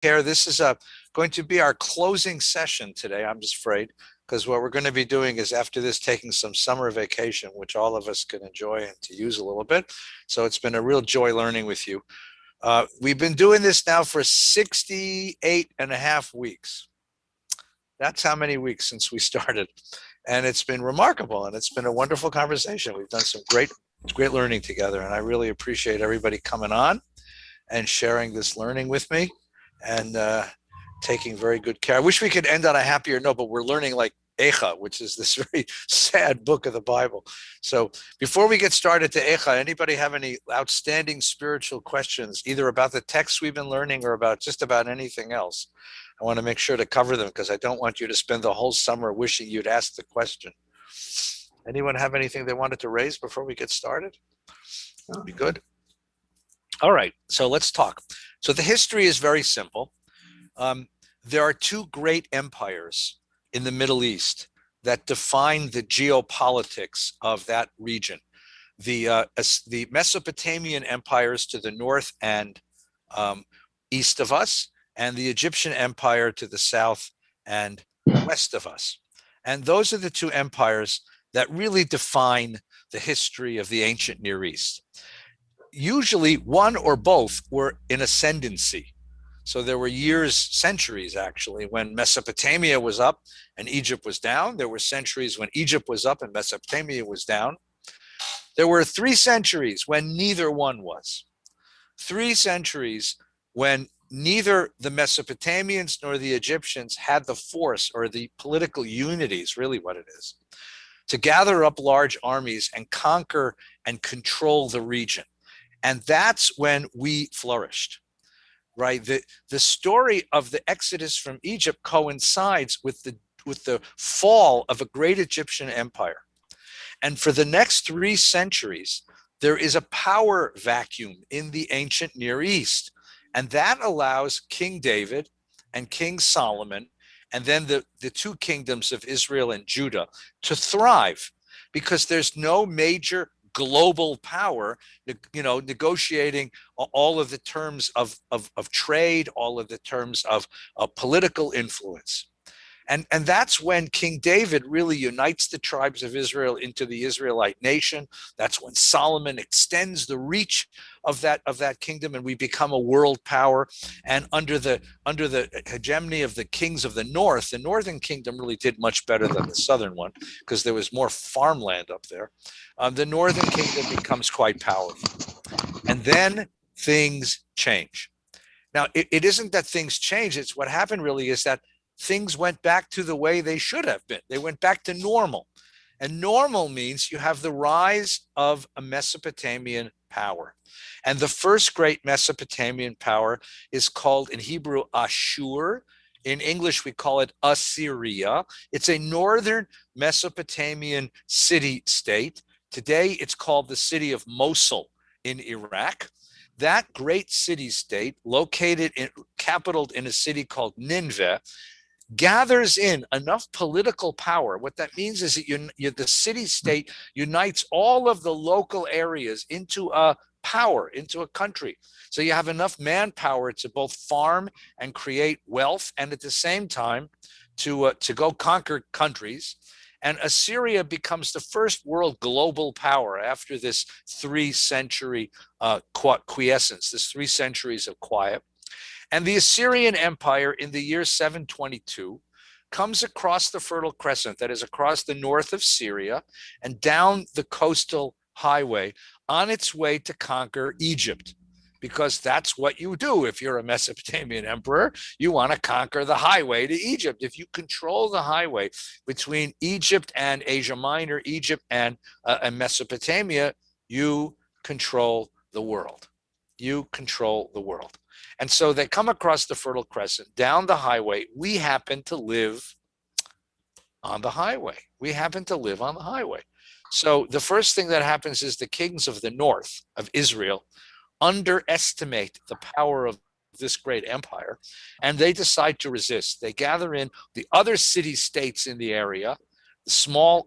care. This is going to be our closing session today, I'm just afraid, because what we're going to be doing is after this taking some summer vacation, which all of us can enjoy and to use a little bit. So it's been a real joy learning with you. We've been doing this now for 68 and a half weeks. That's how many weeks since we started. And it's been remarkable, and it's been a wonderful conversation. We've done some great learning together, and I really appreciate everybody coming on and sharing this learning with me and taking very good care. I wish we could end on a happier note, but we're learning like Echa, which is this very sad book of the Bible. So before we get started to Echa, anybody have any outstanding spiritual questions, either about the texts we've been learning or about just about anything else? I want to make sure to cover them because I don't want you to spend the whole summer wishing you'd asked the question. Anyone have anything they wanted to raise before we get started? That would be good. All right, so let's talk. So the history is very simple. There are two great empires in the Middle East that define the geopolitics of that region. The Mesopotamian empires to the north and east of us, and the Egyptian empire to the south and west of us. And those are the two empires that really define the history of the ancient Near East. Usually one or both were in ascendancy. So there were years, centuries actually, when Mesopotamia was up and Egypt was down. There were centuries when Egypt was up and Mesopotamia was down. There were 3 centuries when neither one was. 3 centuries when neither the Mesopotamians nor the Egyptians had the force or the political unity, is really what it is, to gather up large armies and conquer and control the region. And that's when we flourished, right? The story of the Exodus from Egypt coincides with the fall of a great Egyptian empire. And for the next 3 centuries, there is a power vacuum in the ancient Near East. And that allows King David and King Solomon, and then the 2 kingdoms of Israel and Judah, to thrive, because there's no major global power, negotiating all of the terms of trade, all of the terms of political influence. And that's when King David really unites the tribes of Israel into the Israelite nation. That's when Solomon extends the reach of that kingdom, and we become a world power. And under the hegemony of the kings of the north, the northern kingdom really did much better than the southern one because there was more farmland up there. The northern kingdom becomes quite powerful. And then things change. Now, it isn't that things change. It's what happened really is that things went back to the way they should have been. They went back to normal. And normal means you have the rise of a Mesopotamian power. And the first great Mesopotamian power is called in Hebrew Ashur. In English, we call it Assyria. It's a northern Mesopotamian city-state. Today, it's called the city of Mosul in Iraq. That great city-state, capitaled in a city called Nineveh, gathers in enough political power. What that means is that the city-state unites all of the local areas into a power, into a country. So you have enough manpower to both farm and create wealth, and at the same time to go conquer countries. And Assyria becomes the first world global power after this 3-century quiescence, this 3 centuries of quiet. And the Assyrian Empire in the year 722 comes across the Fertile Crescent, that is across the north of Syria and down the coastal highway on its way to conquer Egypt, because that's what you do if you're a Mesopotamian emperor. You want to conquer the highway to Egypt. If you control the highway between Egypt and Asia Minor, Egypt and Mesopotamia, you control the world. You control the world. And so they come across the Fertile Crescent, down the highway. We happen to live on the highway. We happen to live on the highway. So the first thing that happens is the kings of the north of Israel underestimate the power of this great empire, and they decide to resist. They gather in the other city-states in the area, small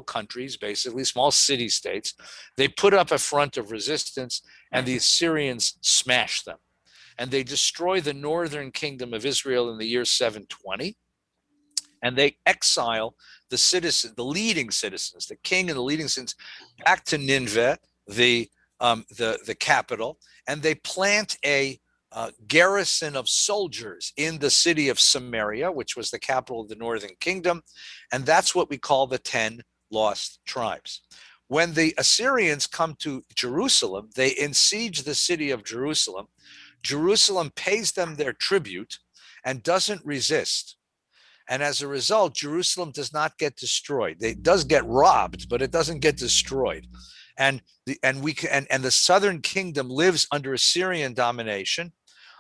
countries, basically small city-states. They put up a front of resistance, and the Assyrians smash them. and they destroy the northern kingdom of Israel in the year 720. And they exile the citizens, the leading citizens, the king and the leading citizens, back to Nineveh, the capital, and they plant a garrison of soldiers in the city of Samaria, which was the capital of the northern kingdom, and that's what we call the 10 lost tribes. When the Assyrians come to Jerusalem, they besiege the city of Jerusalem. Jerusalem pays them their tribute and doesn't resist. And as a result, Jerusalem does not get destroyed. It does get robbed, but it doesn't get destroyed. And the southern kingdom lives under Assyrian domination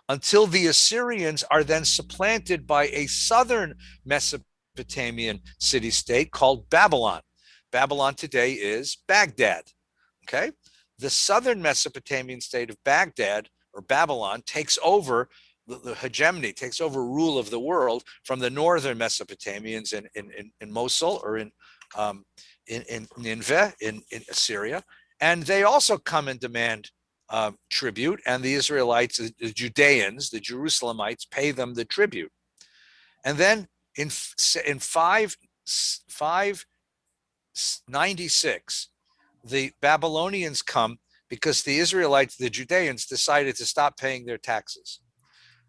until the Assyrians are then supplanted by a southern Mesopotamian city-state called Babylon. Babylon today is Baghdad. Okay, the southern Mesopotamian state of Baghdad or Babylon takes over the hegemony, takes over rule of the world from the northern Mesopotamians in Mosul or in Nineveh in Assyria, and they also come and demand tribute, and the Israelites, the Judeans, the Jerusalemites, pay them the tribute. And then in 596, the Babylonians come because the Israelites, the Judeans, decided to stop paying their taxes.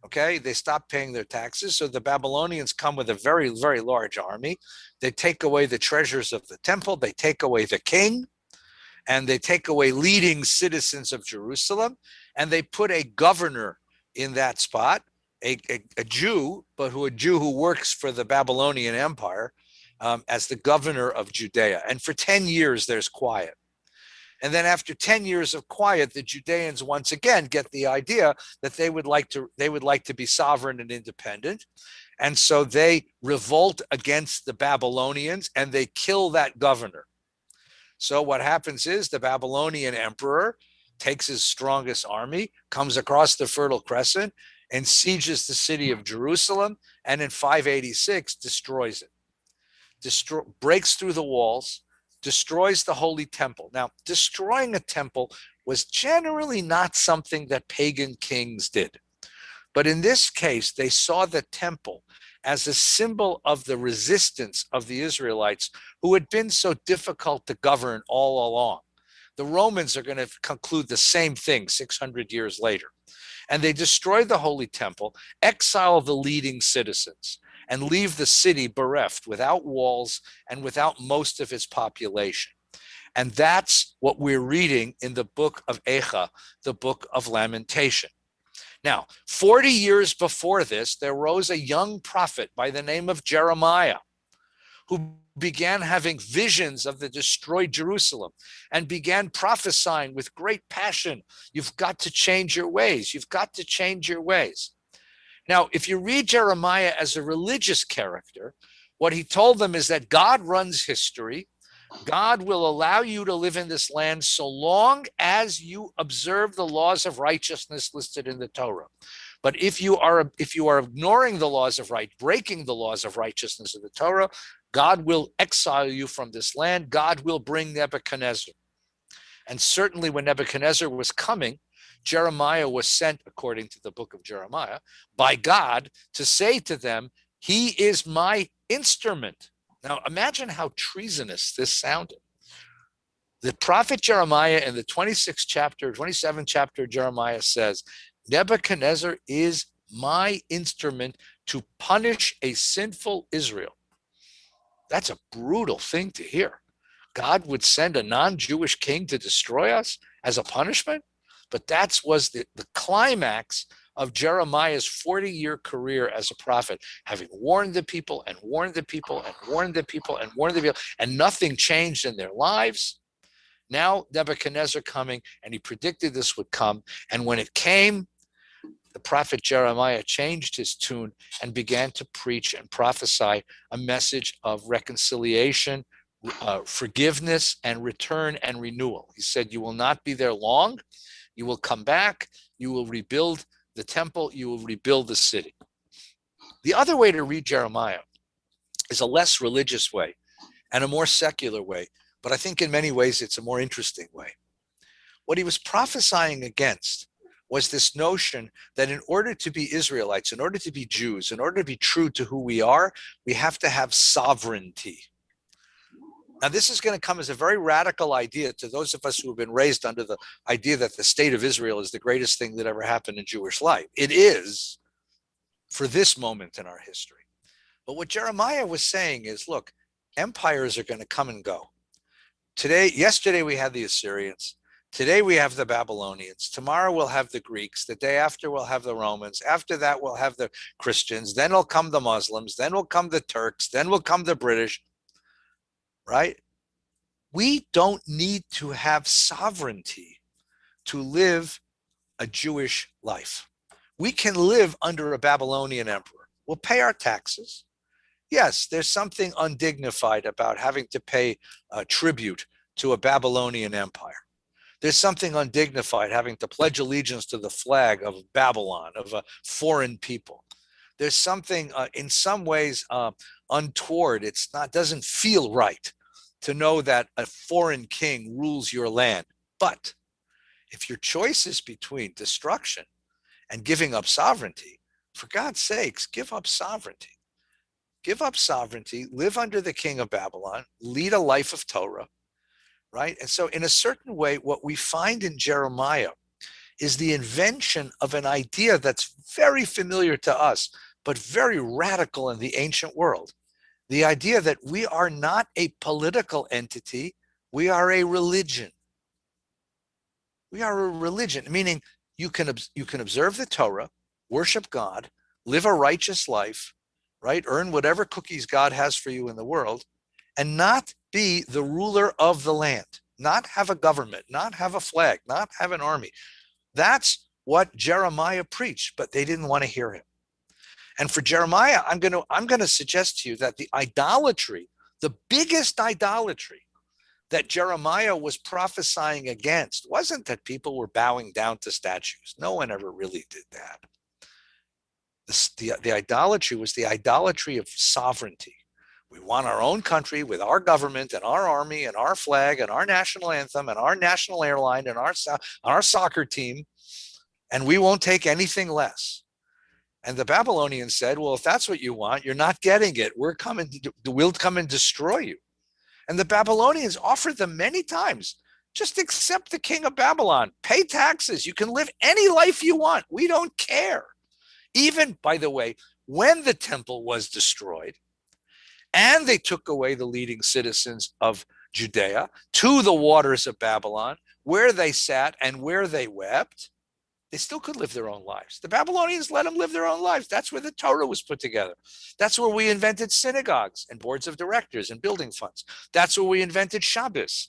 Okay, they stopped paying their taxes. So the Babylonians come with a very, very large army. They take away the treasures of the temple. They take away the king, and they take away leading citizens of Jerusalem, and they put a governor in that spot, a Jew, but a Jew who works for the Babylonian Empire as the governor of Judea. And for 10 years, there's quiet. And then after 10 years of quiet, the Judeans once again get the idea that they would like to be sovereign and independent. And so they revolt against the Babylonians and they kill that governor. So what happens is the Babylonian emperor takes his strongest army, comes across the Fertile Crescent, and sieges the city of Jerusalem, and in 586 destroys it. Breaks through the walls, destroys the holy temple. Now, destroying a temple was generally not something that pagan kings did. But in this case, they saw the temple as a symbol of the resistance of the Israelites who had been so difficult to govern all along. The Romans are going to conclude the same thing 600 years later. And they destroy the holy temple, exile the leading citizens, and leave the city bereft, without walls and without most of its population. And that's what we're reading in the book of Eicha, the book of Lamentation. Now, 40 years before this, there rose a young prophet by the name of Jeremiah, who began having visions of the destroyed Jerusalem and began prophesying with great passion. You've got to change your ways. You've got to change your ways. Now, if you read Jeremiah as a religious character, what he told them is that God runs history. God will allow you to live in this land so long as you observe the laws of righteousness listed in the Torah. But if you are ignoring the laws of right, breaking the laws of righteousness of the Torah, God will exile you from this land. God will bring Nebuchadnezzar. And certainly when Nebuchadnezzar was coming, Jeremiah was sent, according to the book of Jeremiah, by God to say to them, he is my instrument. Now, imagine how treasonous this sounded. The prophet Jeremiah in the 27th chapter of Jeremiah says, Nebuchadnezzar is my instrument to punish a sinful Israel. That's a brutal thing to hear. God would send a non-Jewish king to destroy us as a punishment? But that was the climax of Jeremiah's 40-year career as a prophet, having warned the people and warned the people and warned the people and warned the people, and nothing changed in their lives. Now Nebuchadnezzar coming, and he predicted this would come. And when it came, the prophet Jeremiah changed his tune and began to preach and prophesy a message of reconciliation, forgiveness, and return and renewal. He said, you will not be there long. You will come back, you will rebuild the temple, you will rebuild the city. The other way to read Jeremiah is a less religious way and a more secular way, but I think in many ways it's a more interesting way. What he was prophesying against was this notion that in order to be Israelites, in order to be Jews, in order to be true to who we are, we have to have sovereignty. Now, this is going to come as a very radical idea to those of us who have been raised under the idea that the state of Israel is the greatest thing that ever happened in Jewish life. It is for this moment in our history. But what Jeremiah was saying is, look, empires are going to come and go. Yesterday we had the Assyrians. Today we have the Babylonians. Tomorrow we'll have the Greeks. The day after we'll have the Romans. After that we'll have the Christians. Then will come the Muslims. Then will come the Turks. Then will come the British. Right? We don't need to have sovereignty to live a Jewish life. We can live under a Babylonian emperor. We'll pay our taxes. Yes, there's something undignified about having to pay tribute to a Babylonian empire. There's something undignified having to pledge allegiance to the flag of Babylon, of a foreign people. There's something in some ways untoward. Doesn't feel right to know that a foreign king rules your land. But if your choice is between destruction and giving up sovereignty, for God's sakes, give up sovereignty. Give up sovereignty, live under the king of Babylon, lead a life of Torah, right? And so in a certain way, what we find in Jeremiah is the invention of an idea that's very familiar to us, but very radical in the ancient world. The idea that we are not a political entity, we are a religion. We are a religion, meaning you can observe the Torah, worship God, live a righteous life, right? Earn whatever cookies God has for you in the world, and not be the ruler of the land, not have a government, not have a flag, not have an army. That's what Jeremiah preached, but they didn't want to hear him. And for Jeremiah, I'm going to suggest to you that the idolatry, the biggest idolatry that Jeremiah was prophesying against wasn't that people were bowing down to statues. No one ever really did that. The idolatry was the idolatry of sovereignty. We want our own country with our government and our army and our flag and our national anthem and our national airline and our soccer team, and we won't take anything less. And the Babylonians said, well, if that's what you want, you're not getting it. We'll come and destroy you. And the Babylonians offered them many times, just accept the king of Babylon, pay taxes. You can live any life you want. We don't care. Even, by the way, when the temple was destroyed and they took away the leading citizens of Judea to the waters of Babylon, where they sat and where they wept, they still could live their own lives. The Babylonians let them live their own lives. That's where the Torah was put together. That's where we invented synagogues and boards of directors and building funds. That's where we invented Shabbos.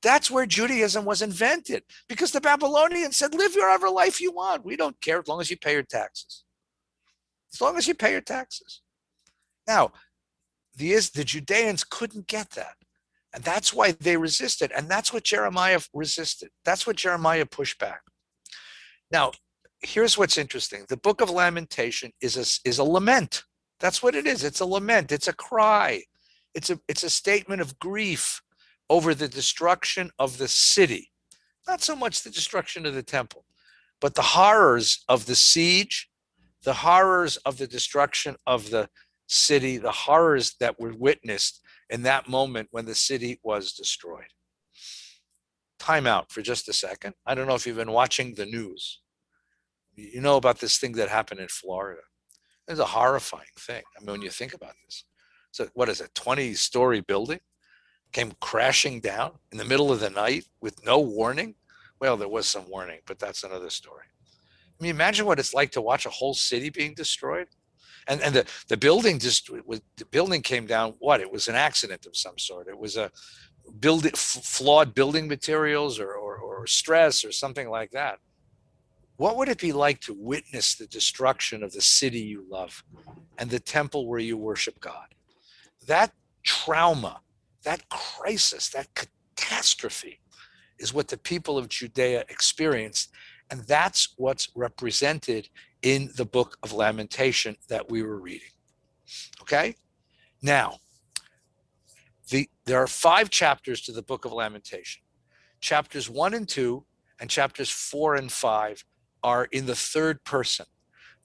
That's where Judaism was invented, because the Babylonians said, live whatever life you want. We don't care as long as you pay your taxes. As long as you pay your taxes. Now, the Judeans couldn't get that. And that's why they resisted. And that's what Jeremiah resisted. That's what Jeremiah pushed back. Now, here's what's interesting. The book of Lamentation is a lament. That's what it is. It's a lament. It's a cry. It's a statement of grief over the destruction of the city. Not so much the destruction of the temple, but the horrors of the siege, the horrors of the destruction of the city, the horrors that were witnessed in that moment when the city was destroyed. Time out for just a second. I don't know if you've been watching the news. You know about this thing that happened in Florida. It's a horrifying thing. I mean, when you think about this. So what is it, 20-story building came crashing down in the middle of the night with no warning? Well, there was some warning, but that's another story. I mean, imagine what it's like to watch a whole city being destroyed. And the building came down, what? It was an accident of some sort. It was a flawed building materials or stress or something like that. What would it be like to witness the destruction of the city you love and the temple where you worship God? That trauma, that crisis, that catastrophe is what the people of Judea experienced. And that's what's represented in the book of Lamentation that we were reading. Okay? Now, there are 5 chapters to the book of Lamentation. Chapters 1 and 2 and chapters 4 and 5 are in the third person.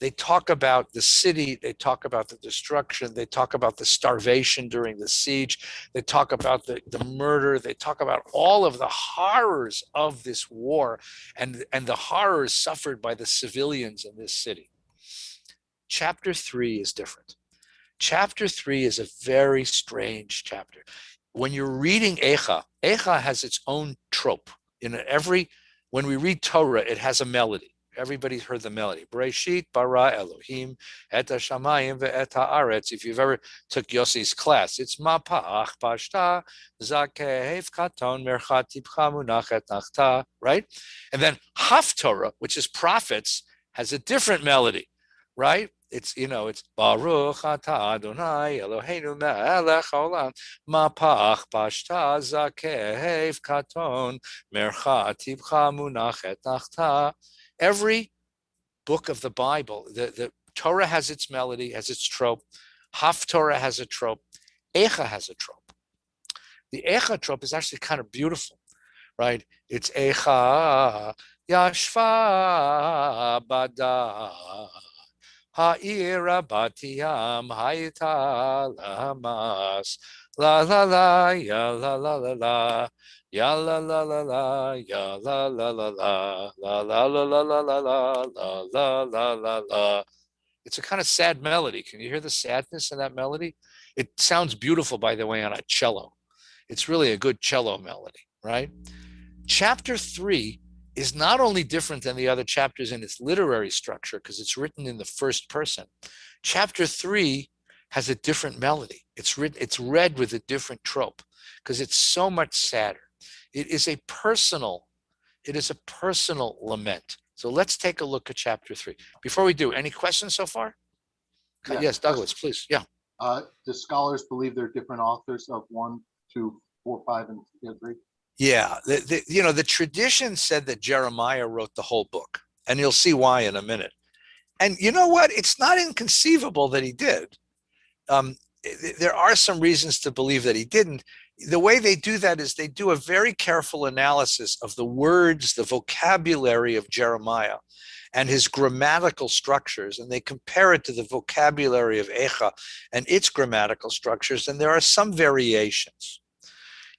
They talk about the city, they talk about the destruction, they talk about the starvation during the siege, they talk about the murder, they talk about all of the horrors of this war and the horrors suffered by the civilians in this city. Chapter 3 is different. Chapter 3 is a very strange chapter. When you're reading Eicha has its own trope. When we read Torah, it has a melody. Everybody's heard the melody. Bereshit bara Elohim et hashamayim ve'et haaretz. If you've ever took Yossi's class, it's mapach pashta zakev katon merchat tipcha munachet nachta, right? And then Haftorah, which is prophets, has a different melody, right? It's Baruch atah Adonai Eloheinu melech haolam mapach pashta zakev katon merchat tipcha munachet nachta. Every book of the Bible, the Torah has its melody, has its trope. Haftorah has a trope. Eicha has a trope. The Eicha trope is actually kind of beautiful, right? It's Eicha Yashva Bada Ha'ira Batiyam Hayita Lamas La la la ya la la la la ya la la la la ya la la la la la la la la la la la la la la la. It's a kind of sad melody. Can you hear the sadness in that melody? It sounds beautiful, by the way, on a cello. It's really a good cello melody, right? Chapter 3 is not only different than the other chapters in its literary structure because it's written in the first person. Chapter 3 has a different melody. It's read with a different trope because it's so much sadder. It is a personal lament. So let's take a look at chapter 3. Before we do, any questions so far? Yeah, yes, Douglas, please. Yeah. Do scholars believe there are different authors of 1, 2, 4, 5, and 3? Yeah, the tradition said that Jeremiah wrote the whole book, and you'll see why in a minute. And you know what? It's not inconceivable that he did. There are some reasons to believe that he didn't. The way they do that is they do a very careful analysis of the words, the vocabulary of Jeremiah and his grammatical structures, and they compare it to the vocabulary of Eicha and its grammatical structures, and there are some variations.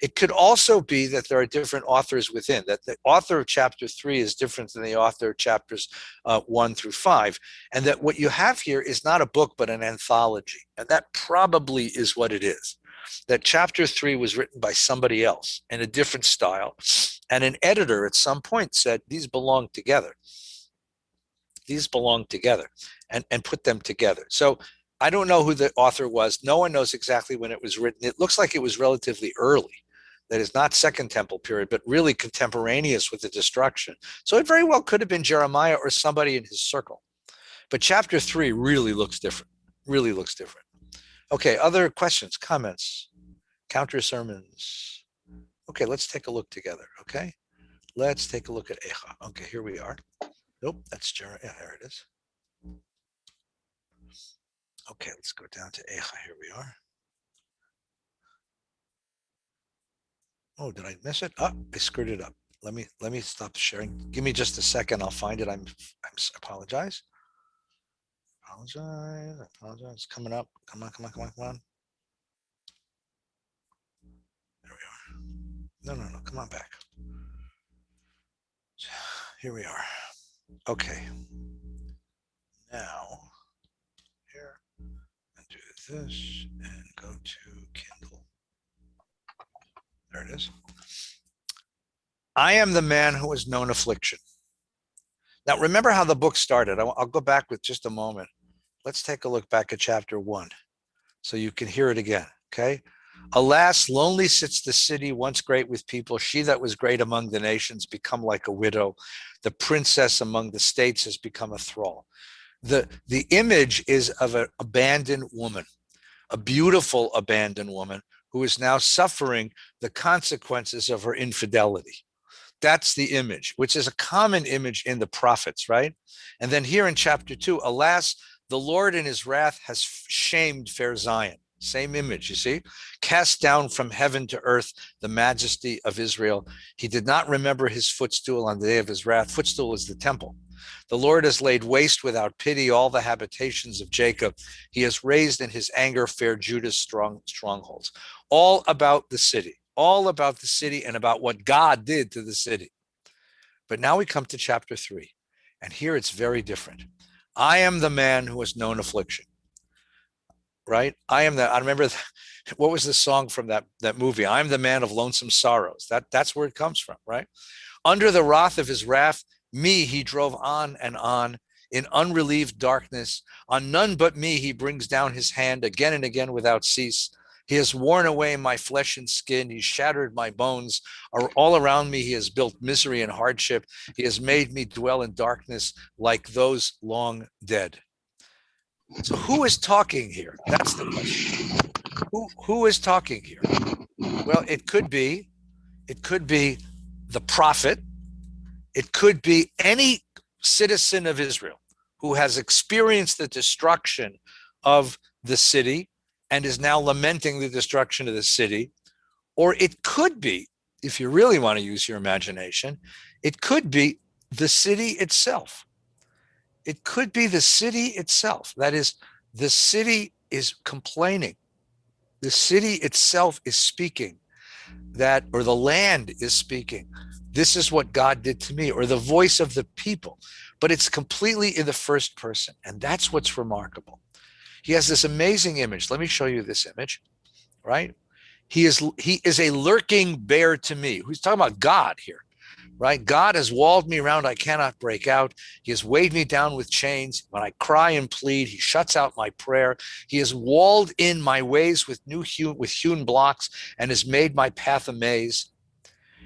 It could also be that there are different authors within, that the author of chapter 3 is different than the author of chapters 1 through 5, and that what you have here is not a book, but an anthology. And that probably is what it is, that chapter 3 was written by somebody else in a different style. And an editor at some point said, these belong together. These belong together, and put them together. So I don't know who the author was. No one knows exactly when it was written. It looks like it was relatively early. That is not Second Temple period, but really contemporaneous with the destruction. So it very well could have been Jeremiah or somebody in his circle. But chapter 3 really looks different, really looks different. Okay, other questions, comments, counter sermons? Okay, let's take a look together, okay? Let's take a look at Eicha. Okay, here we are. Nope, that's Jeremiah, yeah, there it is. Okay, let's go down to Eicha, here we are. Oh, did I miss it? Oh, I screwed it up. Let me stop sharing. Give me just a second. I'll find it. I apologize. Apologize. It's coming up. Come on. There we are. No. Come on back. Here we are. Okay. Now, here, and do this, and go to Kindle. There it is. I am the man who has known affliction. Now, remember how the book started. I'll go back with just a moment. Let's take a look back at chapter 1 so you can hear it again, okay? Alas, lonely sits the city, once great with people. She that was great among the nations become like a widow. The princess among the states has become a thrall. The image is of an abandoned woman, a beautiful abandoned woman who is now suffering the consequences of her infidelity. That's the image, which is a common image in the prophets, right? And then here in chapter 2, alas, the Lord in his wrath has shamed fair Zion. Same image, you see? Cast down from heaven to earth the majesty of Israel. He did not remember his footstool on the day of his wrath. Footstool is the temple. The Lord has laid waste without pity all the habitations of Jacob. He has raised in his anger fair Judah's strongholds. All about the city and about what God did to the city. But now we come to chapter 3, and here it's very different. I am the man who has known affliction. Right? I remember, what was the song from that movie? I'm the man of lonesome sorrows. That's where it comes from, right? Under the wrath of his wrath, me he drove on and on in unrelieved darkness. On none but me he brings down his hand again and again without cease. He has worn away my flesh and skin. He shattered my bones. All around me he has built misery and hardship. He has made me dwell in darkness like those long dead. So who is talking here? That's the question. Who is talking here? Well, it could be the prophet. It could be any citizen of Israel who has experienced the destruction of the city and is now lamenting the destruction of the city. Or it could be, if you really want to use your imagination, it could be the city itself. It could be the city itself. That is, the city is complaining. The city itself is speaking that, or the land is speaking. This is what God did to me, or the voice of the people. But it's completely in the first person. And that's what's remarkable. He has this amazing image. Let me show you this image, right? He is a lurking bear to me. He's talking about God here. Right? God has walled me around. I cannot break out. He has weighed me down with chains. When I cry and plead, he shuts out my prayer. He has walled in my ways with hewn blocks and has made my path a maze.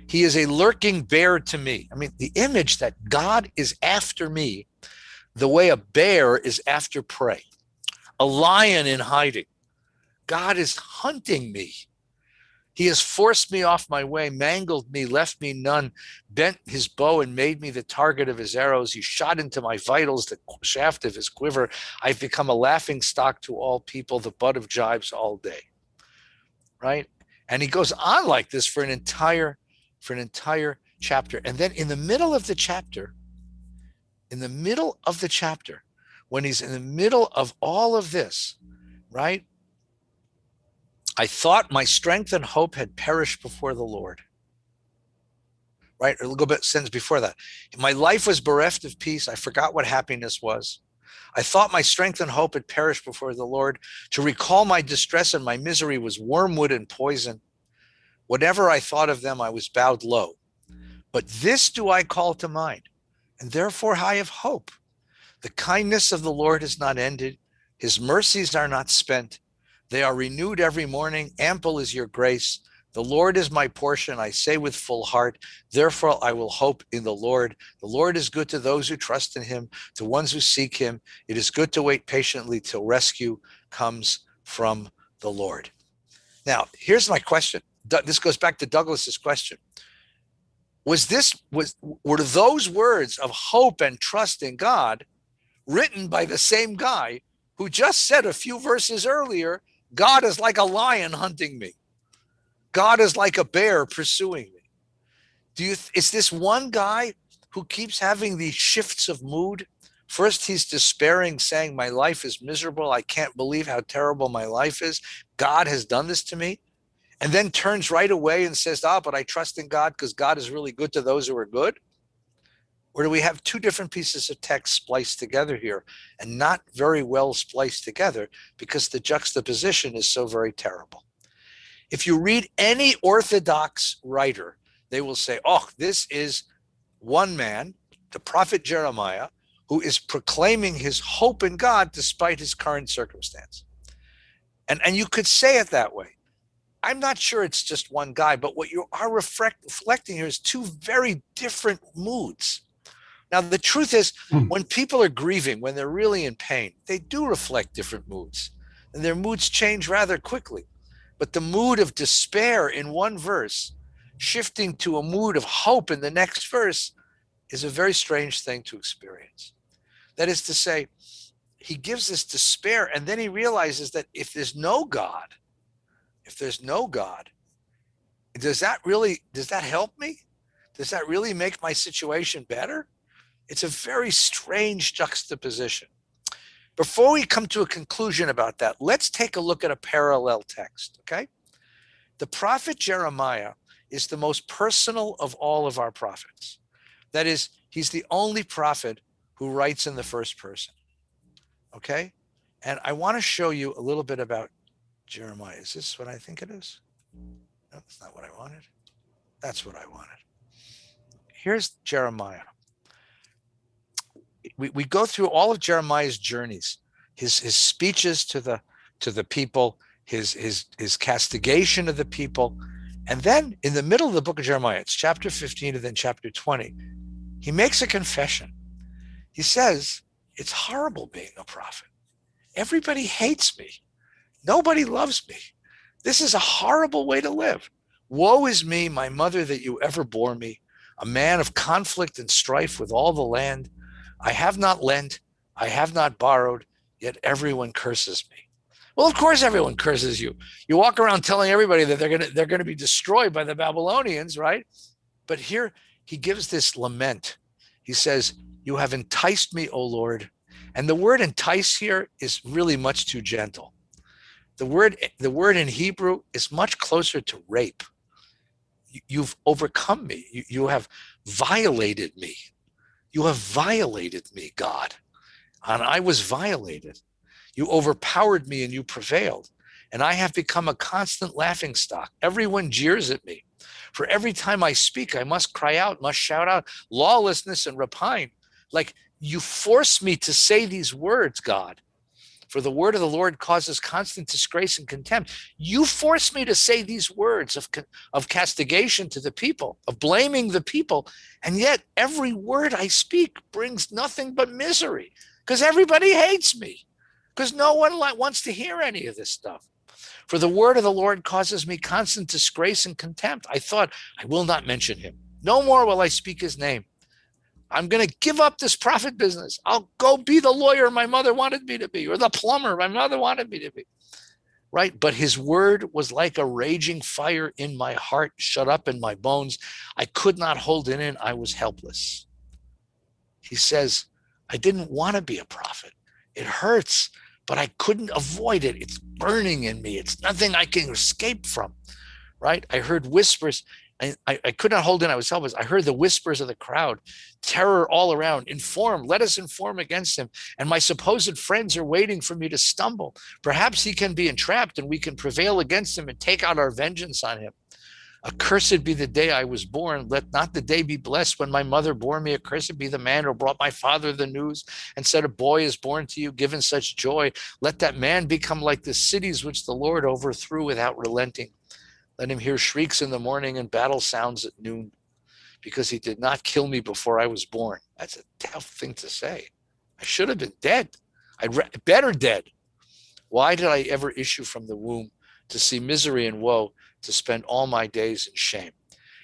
He is a lurking bear to me. I mean, the image that God is after me, the way a bear is after prey, a lion in hiding. God is hunting me. He has forced me off my way, mangled me, left me none, bent his bow and made me the target of his arrows. He shot into my vitals the shaft of his quiver. I've become a laughing stock to all people, the butt of jibes all day. Right? And he goes on like this for an entire chapter. And then in the middle of the chapter, when he's in the middle of all of this, right? I thought my strength and hope had perished before the Lord. Right? A little bit sentence before that. My life was bereft of peace. I forgot what happiness was. I thought my strength and hope had perished before the Lord. To recall my distress and my misery was wormwood and poison. Whatever I thought of them, I was bowed low. But this do I call to mind, and therefore I have hope. The kindness of the Lord is not ended. His mercies are not spent. They are renewed every morning. Ample is your grace. The Lord is my portion. I say with full heart, therefore I will hope in the Lord. The Lord is good to those who trust in him, to ones who seek him. It is good to wait patiently till rescue comes from the Lord. Now, here's my question. This goes back to Douglas's question. Were those words of hope and trust in God written by the same guy who just said a few verses earlier, God is like a lion hunting me. God is like a bear pursuing me. Is this one guy who keeps having these shifts of mood? First, he's despairing, saying, my life is miserable. I can't believe how terrible my life is. God has done this to me. And then turns right away and says, but I trust in God because God is really good to those who are good. Or do we have two different pieces of text spliced together here and not very well spliced together because the juxtaposition is so very terrible? If you read any Orthodox writer, they will say, this is one man, the prophet Jeremiah, who is proclaiming his hope in God despite his current circumstance. And you could say it that way. I'm not sure it's just one guy, but what you are reflecting here is two very different moods. Now, the truth is, when people are grieving, when they're really in pain, they do reflect different moods, and their moods change rather quickly. But the mood of despair in one verse, shifting to a mood of hope in the next verse, is a very strange thing to experience. That is to say, he gives this despair, and then he realizes that if there's no God, does that help me? Does that really make my situation better? It's a very strange juxtaposition. Before we come to a conclusion about that, let's take a look at a parallel text, okay? The prophet Jeremiah is the most personal of all of our prophets. That is, he's the only prophet who writes in the first person, okay? And I want to show you a little bit about Jeremiah. Is this what I think it is? No, that's not what I wanted. That's what I wanted. Here's Jeremiah. We go through all of Jeremiah's journeys, his speeches to the people, his castigation of the people. And then in the middle of the book of Jeremiah, it's chapter 15 and then chapter 20, he makes a confession. He says, it's horrible being a prophet. Everybody hates me. Nobody loves me. This is a horrible way to live. Woe is me, my mother, that you ever bore me, a man of conflict and strife with all the land. I have not lent, I have not borrowed, yet everyone curses me. Well, of course, everyone curses you. You walk around telling everybody that they're going to be destroyed by the Babylonians, right? But here he gives this lament. He says, you have enticed me, O Lord. And the word entice here is really much too gentle. The word in Hebrew is much closer to rape. You've overcome me. You have violated me. You have violated me, God. And I was violated. You overpowered me and you prevailed. And I have become a constant laughingstock. Everyone jeers at me. For every time I speak, I must cry out, must shout out lawlessness and rapine. Like, you force me to say these words, God. For the word of the Lord causes constant disgrace and contempt. You force me to say these words of castigation to the people, of blaming the people. And yet every word I speak brings nothing but misery because everybody hates me, because no one wants to hear any of this stuff. For the word of the Lord causes me constant disgrace and contempt. I thought, I will not mention him. No more will I speak his name. I'm going to give up this prophet business. I'll go be the lawyer my mother wanted me to be, or the plumber my mother wanted me to be, right? But his word was like a raging fire in my heart, shut up in my bones. I could not hold it in. I was helpless. He says, I didn't want to be a prophet. It hurts, but I couldn't avoid it. It's burning in me. It's nothing I can escape from, right? I heard whispers. I could not hold in. I was helpless. I heard the whispers of the crowd, terror all around. Inform, let us inform against him. And my supposed friends are waiting for me to stumble. Perhaps he can be entrapped and we can prevail against him and take out our vengeance on him. Accursed be the day I was born. Let not the day be blessed when my mother bore me. Accursed be the man who brought my father the news and said, a boy is born to you, given such joy. Let that man become like the cities which the Lord overthrew without relenting. Let him hear shrieks in the morning and battle sounds at noon, because he did not kill me before I was born. That's a tough thing to say. I should have been dead. Better dead. Why did I ever issue from the womb to see misery and woe, to spend all my days in shame?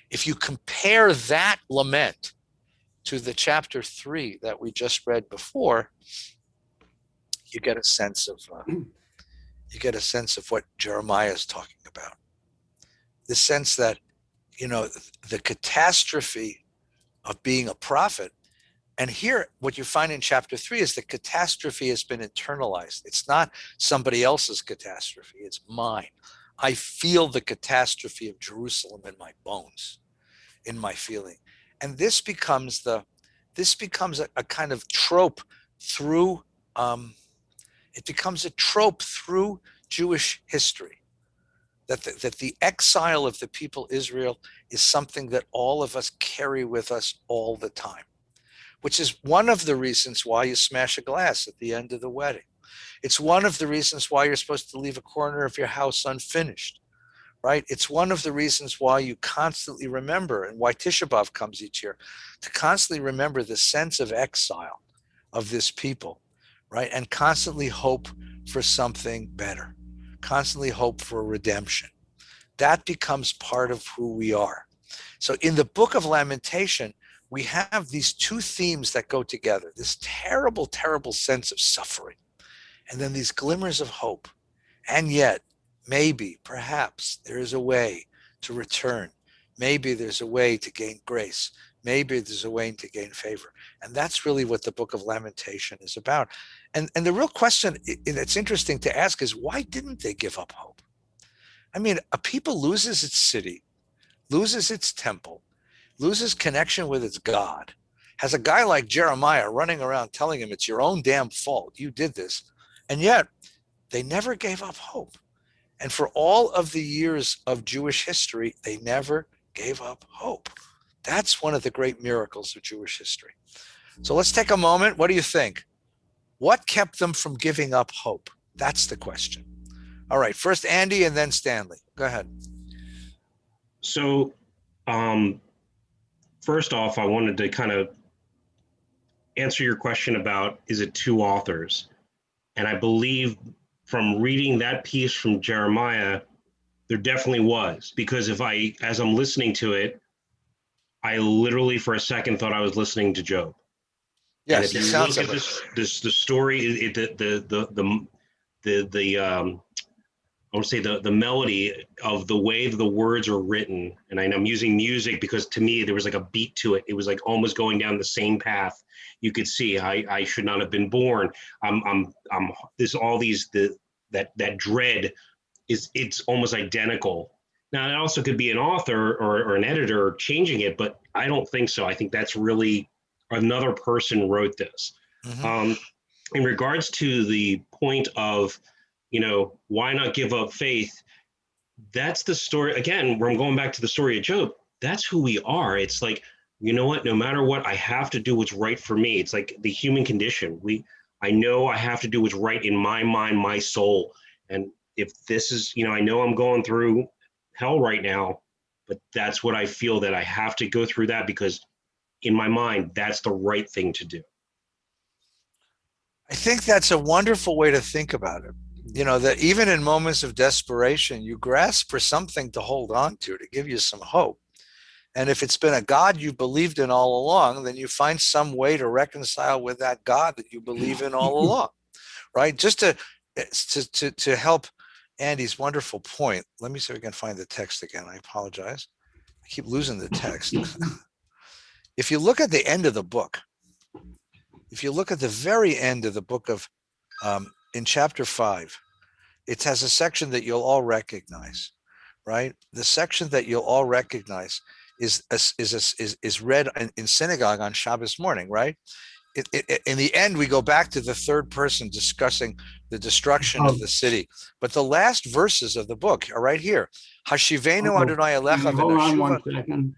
If you compare that lament to the chapter 3 that we just read before, you get a sense of what Jeremiah is talking about. The sense that, the catastrophe of being a prophet. And here, what you find in chapter 3 is the catastrophe has been internalized. It's not somebody else's catastrophe, it's mine. I feel the catastrophe of Jerusalem in my bones, in my feeling. And this becomes a kind of trope through, it becomes a trope through Jewish history. That the exile of the people Israel is something that all of us carry with us all the time, which is one of the reasons why you smash a glass at the end of the wedding. It's one of the reasons why you're supposed to leave a corner of your house unfinished, right? It's one of the reasons why you constantly remember, and why Tisha B'Av comes each year, to constantly remember the sense of exile of this people, right? And constantly hope for something better. Constantly hope for redemption. That becomes part of who we are. So in the book of Lamentation, we have these two themes that go together. This terrible, terrible sense of suffering, and then these glimmers of hope. And yet, maybe, perhaps, there is a way to return. Maybe there's a way to gain grace. Maybe there's a way to gain favor. And that's really what the book of Lamentation is about. And the real question that's interesting to ask is, why didn't they give up hope? I mean, a people loses its city, loses its temple, loses connection with its God, has a guy like Jeremiah running around telling him it's your own damn fault, you did this. And yet they never gave up hope. And for all of the years of Jewish history, they never gave up hope. That's one of the great miracles of Jewish history. So let's take a moment. What do you think? What kept them from giving up hope? That's the question. All right, first Andy and then Stanley. Go ahead. So first off, I wanted to kind of answer your question about, is it two authors? And I believe from reading that piece from Jeremiah, there definitely was, because as I'm listening to it, I literally for a second thought I was listening to Job. Yes, and if you look at the story, I want to say the melody of the way the words are written, and I'm using music because to me there was like a beat to it. It was like almost going down the same path. You could see I should not have been born. There's all these that dread it's almost identical. Now it also could be an author or an editor changing it, but I don't think so. I think that's really another person wrote this. Mm-hmm. In regards to the point of, why not give up faith? That's the story. Again, where I'm going back to the story of Job, that's who we are. It's like, you know what, no matter what, I have to do what's right for me. It's like the human condition. I know I have to do what's right in my mind, my soul. And if this is, I know I'm going through hell right now, but that's what I feel, that I have to go through that because in my mind, that's the right thing to do. I think that's a wonderful way to think about it. That even in moments of desperation, you grasp for something to hold on to give you some hope. And if it's been a God you believed in all along, then you find some way to reconcile with that God that you believe in all along, right? Just to help Andy's wonderful point. Let me see if I can find the text again. I apologize. I keep losing the text. If you look at the end of the book, if you look at the very end of the book of, in chapter 5, it has a section that you'll all recognize, right? The section that you'll all recognize is read in synagogue on Shabbos morning, right? In the end, we go back to the third person discussing the destruction of the city. But the last verses of the book are right here. Hashivenu Adonai Alecha. Hold on 1 second.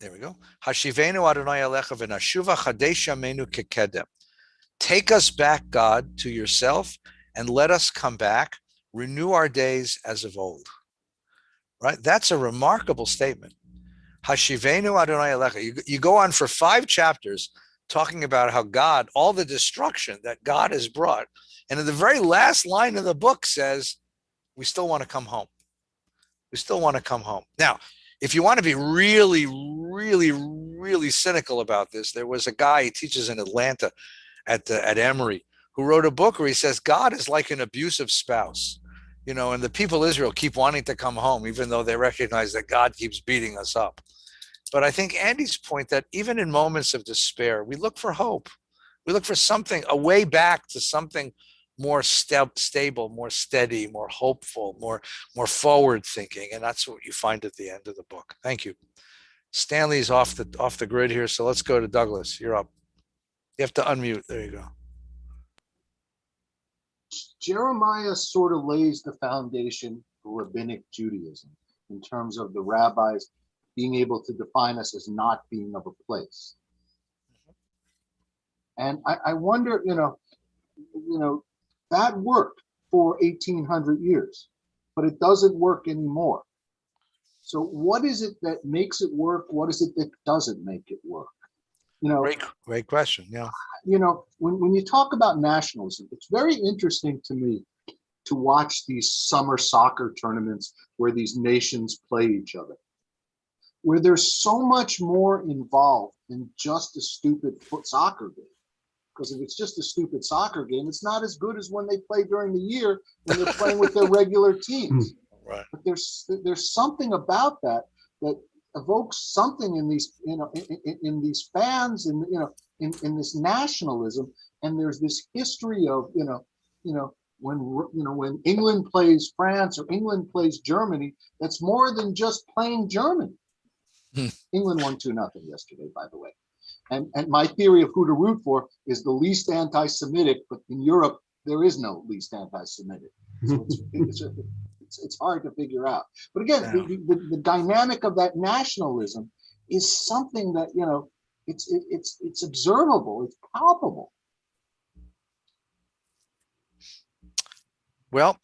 There we go. Hashivenu Adonai Alecha v'nashuva chadesh yameinu kekedem. Take us back, God, to yourself, and let us come back. Renew our days as of old. Right? That's a remarkable statement. Hashivenu Adonai Alecha. You go on for 5 chapters talking about how God, all the destruction that God has brought. And in the very last line of the book says, we still want to come home. We still want to come home. Now, if you want to be really, really, really cynical about this, there was a guy, he teaches in Atlanta at Emory, who wrote a book where he says, God is like an abusive spouse. And the people of Israel keep wanting to come home, even though they recognize that God keeps beating us up. But I think Andy's point that even in moments of despair, we look for hope. We look for something, a way back to something more stable, more steady, more hopeful, more forward thinking. And that's what you find at the end of the book. Thank you. Stanley's off the grid here. So let's go to Douglas. You're up. You have to unmute. There you go. Jeremiah sort of lays the foundation for rabbinic Judaism in terms of the rabbis being able to define us as not being of a place. And I wonder, that worked for 1800 years, but it doesn't work anymore. So what is it that makes it work? What is it that doesn't make it work? Great question. Yeah. When you talk about nationalism, it's very interesting to me to watch these summer soccer tournaments where these nations play each other, where there's so much more involved than just a stupid soccer game. Because if it's just a stupid soccer game, it's not as good as when they play during the year when they're playing with their regular teams. Right. But there's something about that evokes something in these, in these fans, and in this nationalism. And there's this history of, when England plays France or England plays Germany, that's more than just playing Germany. England won 2-0 yesterday, by the way. And my theory of who to root for is the least anti-Semitic, but in Europe, there is no least anti-Semitic. So it's hard to figure out. But again, the dynamic of that nationalism is something that, it's observable, it's palpable. Well,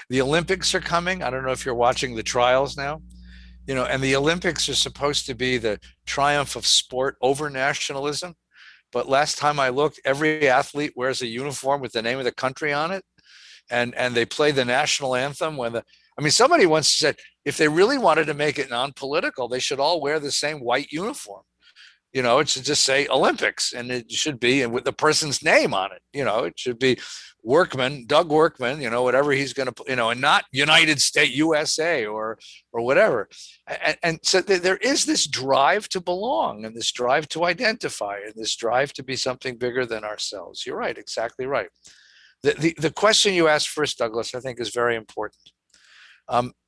the Olympics are coming. I don't know if you're watching the trials now, and the Olympics are supposed to be the triumph of sport over nationalism. But last time I looked, every athlete wears a uniform with the name of the country on it. And they play the national anthem somebody once said, if they really wanted to make it non-political, they should all wear the same white uniform. It should just say Olympics, and it should be, and with the person's name on it, it should be Doug Workman, whatever he's going to, and not United States, USA or whatever. And so there is this drive to belong, and this drive to identify, and this drive to be something bigger than ourselves. You're right, exactly right. The question you asked first, Douglas, I think is very important.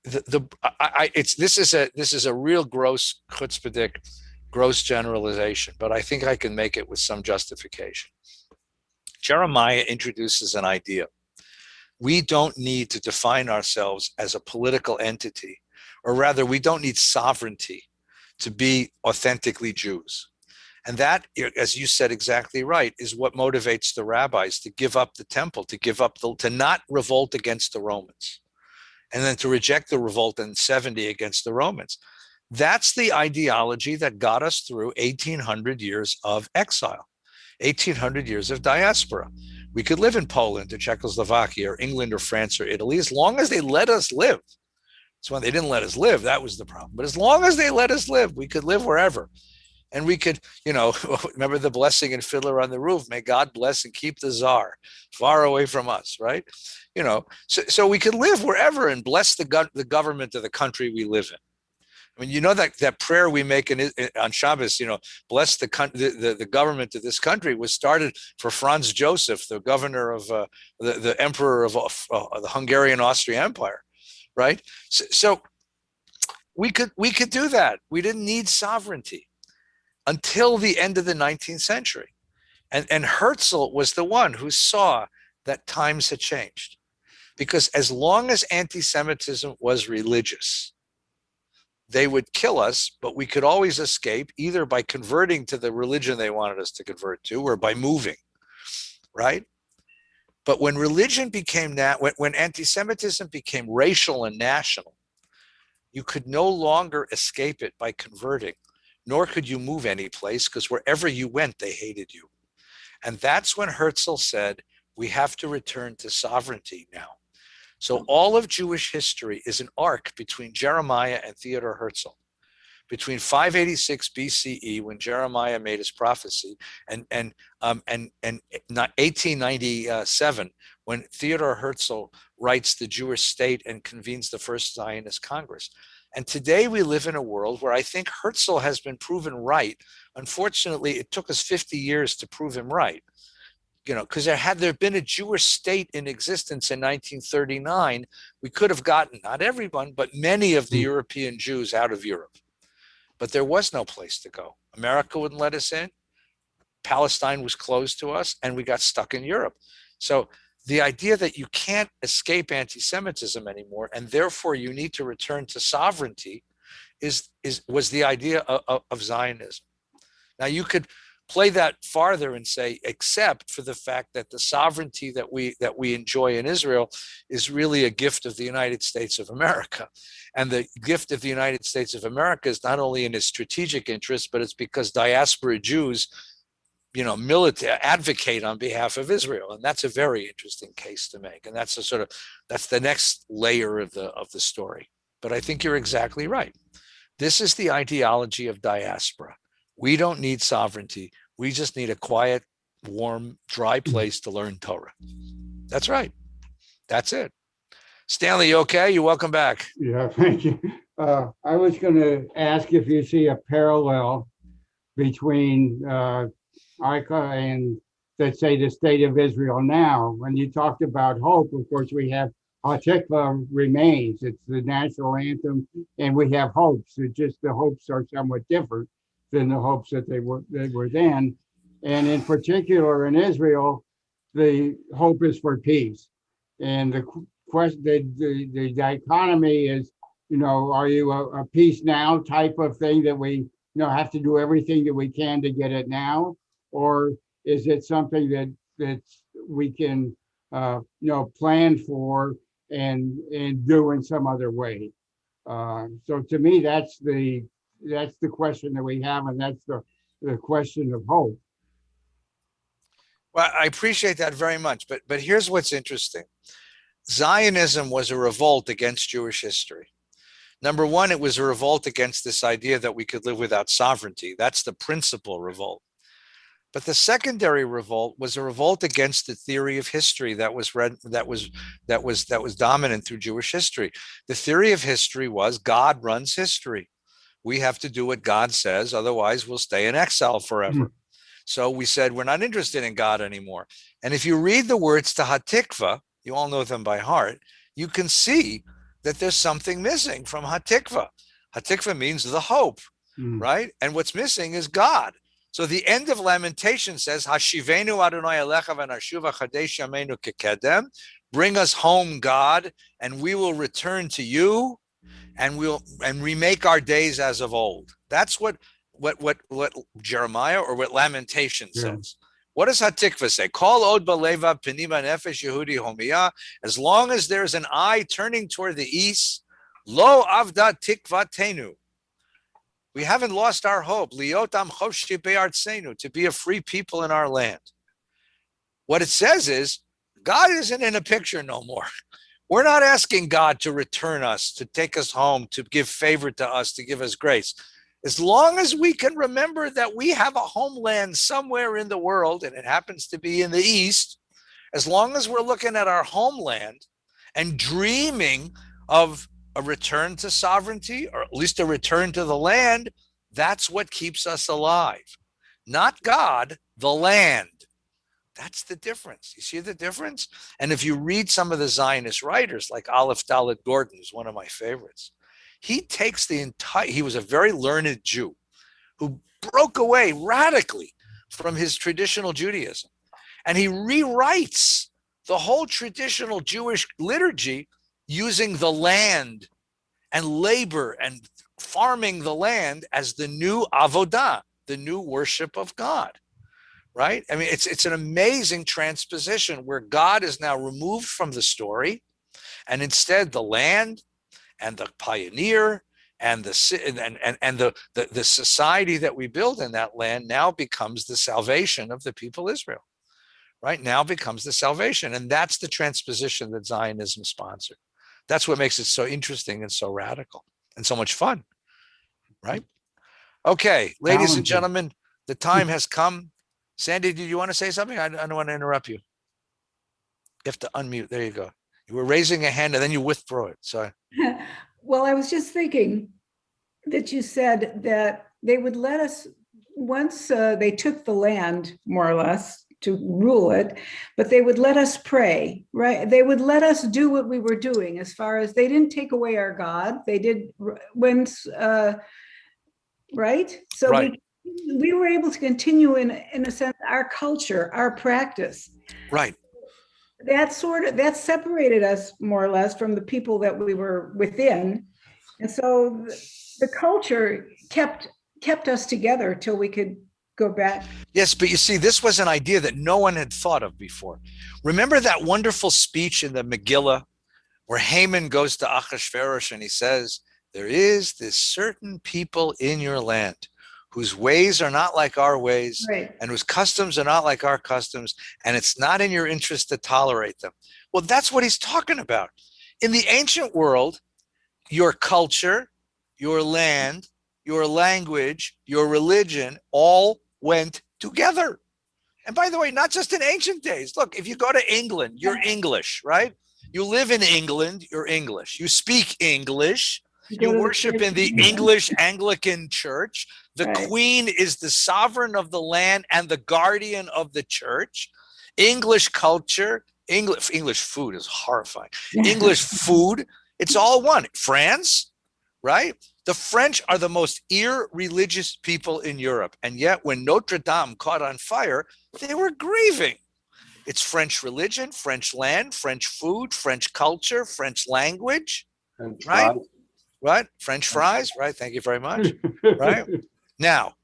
This is a real gross chutzpahdik, gross generalization, but I think I can make it with some justification. Jeremiah introduces an idea. We don't need to define ourselves as a political entity, or rather, we don't need sovereignty to be authentically Jews. And that, as you said exactly right, is what motivates the rabbis to give up the temple, to not revolt against the Romans, and then to reject the revolt in 70 against the Romans. That's the ideology that got us through 1,800 years of exile, 1,800 years of diaspora. We could live in Poland or Czechoslovakia or England or France or Italy as long as they let us live. So when they didn't let us live, that was the problem. But as long as they let us live, we could live wherever. And we could, remember the blessing in Fiddler on the Roof, may God bless and keep the Tsar far away from us, right? So we could live wherever and bless the government of the country we live in. I mean, that prayer we make on Shabbos, bless the government of this country, was started for Franz Joseph, the governor of the emperor of the Hungarian Austrian Empire, right? So we could do that. We didn't need sovereignty until the end of the 19th century. And Herzl was the one who saw that times had changed. Because as long as anti-Semitism was religious, they would kill us, but we could always escape either by converting to the religion they wanted us to convert to, or by moving, right? But when religion became when anti-Semitism became racial and national, you could no longer escape it by converting, nor could you move any place, because wherever you went, they hated you. And that's when Herzl said, we have to return to sovereignty now. So all of Jewish history is an arc between Jeremiah and Theodor Herzl. Between 586 BCE, when Jeremiah made his prophecy, and 1897, when Theodor Herzl writes The Jewish State and convenes the first Zionist Congress. And today we live in a world where I think Herzl has been proven right. Unfortunately, it took us 50 years to prove him right. Because had there been a Jewish state in existence in 1939, we could have gotten, not everyone, but many of the European Jews out of Europe. But there was no place to go. America wouldn't let us in. Palestine was closed to us, and we got stuck in Europe. So the idea that you can't escape anti-Semitism anymore, and therefore you need to return to sovereignty, was the idea of Zionism. Now you could play that farther and say, except for the fact that the sovereignty that we enjoy in Israel is really a gift of the United States of America. And the gift of the United States of America is not only in its strategic interest, but it's because diaspora Jews, advocate on behalf of Israel. And that's a very interesting case to make. And that's that's the next layer of the story. But I think you're exactly right. This is the ideology of diaspora. We don't need sovereignty. We just need a quiet warm, dry place to learn Torah. That's right. That's it. Stanley, you okay? You're welcome back. Yeah, thank you. I was going to ask if you see a parallel between ICA and, let's say, the state of Israel now. When you talked about hope, of course, we have Hatikva remains. It's the national anthem, and we have hopes. It's just the hopes are somewhat different than the hopes that they were then. And in particular, in Israel, the hope is for peace. And the question, the dichotomy is, are you a peace now type of thing that we, have to do everything that we can to get it now, or is it something that we can, plan for and do in some other way? So to me, that's the question that we have, and that's the question of hope. Well, I appreciate that very much, but here's what's interesting. Zionism was a revolt against Jewish history. Number one, it was a revolt against this idea that we could live without sovereignty. That's the principal revolt. But the secondary revolt was a revolt against the theory of history that was dominant through Jewish history. The theory of history was God runs history. We have to do what God says, otherwise we'll stay in exile forever. So we said, we're not interested in God anymore. And if you read the words to Hatikva, you all know them by heart, you can see that there's something missing from Hatikva. Hatikva means the hope, right? And what's missing is God. So the end of Lamentation says, Hashivenu Adonai Elecha v'nashuva chadesh yameinu kekedem. Bring us home, God, and we will return to you, and remake our days as of old. That's what Jeremiah or what Lamentation says. What does Hatikva say? Kol od baleva penima nefesh Yehudi homiyah. As long as there's an eye turning toward the east, lo avda tikvatenu. We haven't lost our hope. Liot am choshi be'artzenu, to be a free people in our land. What it says is, God isn't in a picture no more. We're not asking God to return us, to take us home, to give favor to us, to give us grace. As long as we can remember that we have a homeland somewhere in the world, and it happens to be in the East, as long as we're looking at our homeland and dreaming of a return to sovereignty, or at least a return to the land, that's what keeps us alive. Not God, the land. That's the difference. You see the difference? And if you read some of the Zionist writers, like Aleph Dalet Gordon, who's one of my favorites, he takes he was a very learned Jew who broke away radically from his traditional Judaism. And he rewrites the whole traditional Jewish liturgy using the land and labor and farming the land as the new avodah, the new worship of God, right? I mean, it's an amazing transposition where God is now removed from the story, and instead the land and the pioneer and the society that we build in that land now becomes the salvation of the people Israel, right? Now becomes the salvation. And that's the transposition that Zionism sponsored. That's what makes it so interesting and so radical and so much fun, right? Okay, ladies and gentlemen, the time has come. Sandy, did you want to say something? I don't want to interrupt you. You have to unmute. There you go. You were raising a hand and then you withdrew it. So, well, I was just thinking that you said that they would let us, once they took the land, more or less, to rule it, but they would let us pray, right? They would let us do what we were doing, as far as they didn't take away our God. They did right? So right. We were able to continue in a sense, our culture, our practice. Right. That separated us more or less from the people that we were within. And so the culture kept us together till we could go back. Yes, but you see, this was an idea that no one had thought of before. Remember that wonderful speech in the Megillah where Haman goes to Achashverosh and he says, there is this certain people in your land whose ways are not like our ways, right, and whose customs are not like our customs, and it's not in your interest to tolerate them. Well, that's what he's talking about. In the ancient world, your culture, your land, your language, your religion all went together. And by the way, not just in ancient days. Look, if you go to England, you're English, right? You live in England, you're English. You speak English. You worship in the English Anglican Church. The Queen is the sovereign of the land and the guardian of the church. English culture, English food is horrifying. English food, it's all one. France, right? The French are the most irreligious people in Europe. And yet when Notre Dame caught on fire, they were grieving. It's French religion, French land, French food, French culture, French language, right? Right? French fries, right? Thank you very much, right? Now,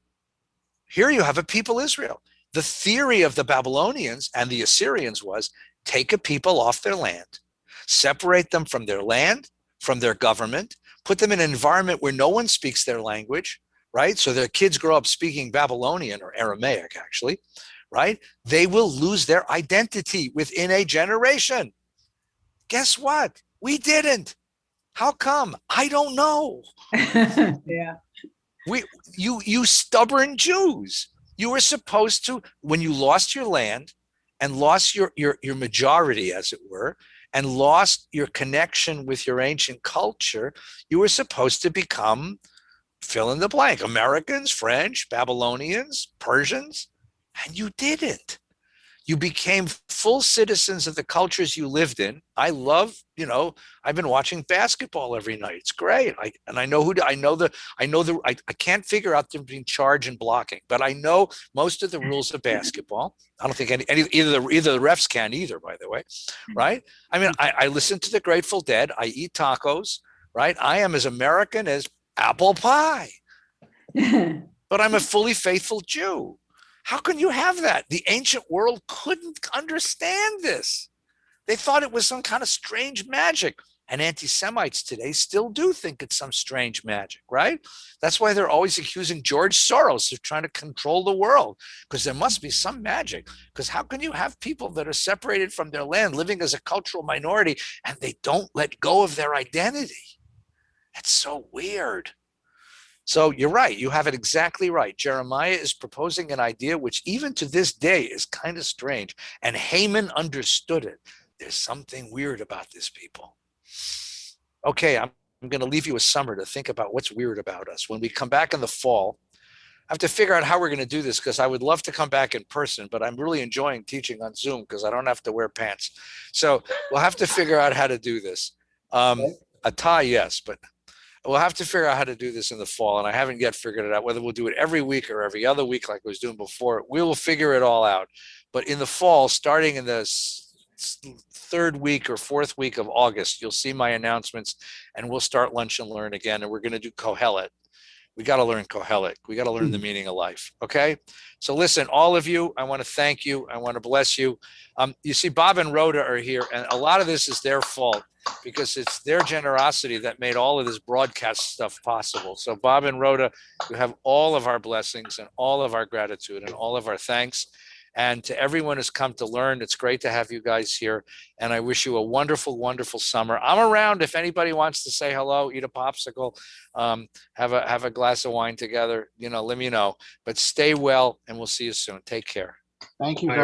here you have a people Israel. The theory of the Babylonians and the Assyrians was take a people off their land, separate them from their land, from their government, put them in an environment where no one speaks their language, right? So their kids grow up speaking Babylonian or Aramaic, actually, right? They will lose their identity within a generation. Guess what? We didn't. How come? I don't know. Yeah. You stubborn Jews. You were supposed to, when you lost your land and lost your majority, as it were, and lost your connection with your ancient culture, you were supposed to become fill in the blank, Americans, French, Babylonians, Persians, and you didn't. You became full citizens of the cultures you lived in. I love, I've been watching basketball every night. It's great. I can't figure out the between charge and blocking, but I know most of the rules of basketball. I don't think either the refs can either, by the way, right? I mean, I listen to the Grateful Dead. I eat tacos, right? I am as American as apple pie, but I'm a fully faithful Jew. How can you have that? The ancient world couldn't understand this. They thought it was some kind of strange magic. And anti-Semites today still do think it's some strange magic, right? That's why they're always accusing George Soros of trying to control the world, because there must be some magic. Because how can you have people that are separated from their land, living as a cultural minority, and they don't let go of their identity? That's so weird. So you're right. You have it exactly right. Jeremiah is proposing an idea which even to this day is kind of strange. And Haman understood it. There's something weird about this people. Okay, I'm going to leave you a summer to think about what's weird about us. When we come back in the fall, I have to figure out how we're going to do this, because I would love to come back in person, but I'm really enjoying teaching on Zoom because I don't have to wear pants. So we'll have to figure out how to do this. A tie, yes, but we'll have to figure out how to do this in the fall, and I haven't yet figured it out, whether we'll do it every week or every other week like I was doing before. We will figure it all out. But in the fall, starting in the third week or fourth week of August, you'll see my announcements, and we'll start Lunch and Learn again, and we're going to do Kohelet. We got to learn Kohelet. We got to learn the meaning of life. Okay. So listen, all of you, I want to thank you. I want to bless you. You see, Bob and Rhoda are here, and a lot of this is their fault, because it's their generosity that made all of this broadcast stuff possible. So Bob and Rhoda, you have all of our blessings and all of our gratitude and all of our thanks. And to everyone who's come to learn, it's great to have you guys here. And I wish you a wonderful, wonderful summer. I'm around if anybody wants to say hello, eat a popsicle, have a glass of wine together, let me know. But stay well, and we'll see you soon. Take care. Thank you.